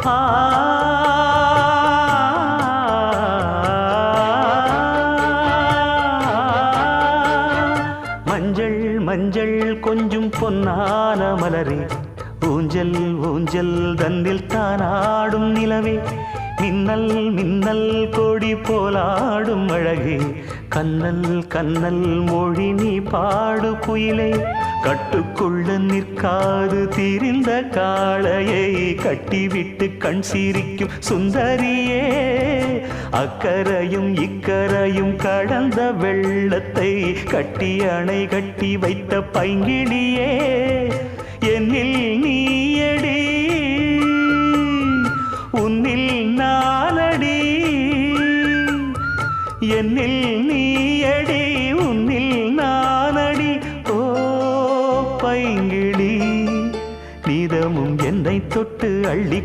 ஆ மஞ்சள் மஞ்சள் கொஞ்சம் பொன்னான மலரே ஊஞ்சல் ஊஞ்சல் தன்னில் தானாடும் நிலவே மின்னல் மின்னல் கொடி போலாடும் அழகே கண்ணல் கண்ணல் மொழி நீ பாடு குயிலே கட்டுக்குள்ள நிற்காது தீரிந்த காளையை கட்டிவிட்டு கண் சிரிக்கும் சுந்தரியே அக்கரையும் இக்கரையும் கடந்த வெள்ளத்தை கட்டி அணை கட்டி வைத்த பைங்கிளியே என்னில் நீயடி உன்னில் நானடி என்னில் நீயடி உன்னில் நானடி ஓ பைங்கிளி நீதமும் என்னை தொட்டு அள்ளி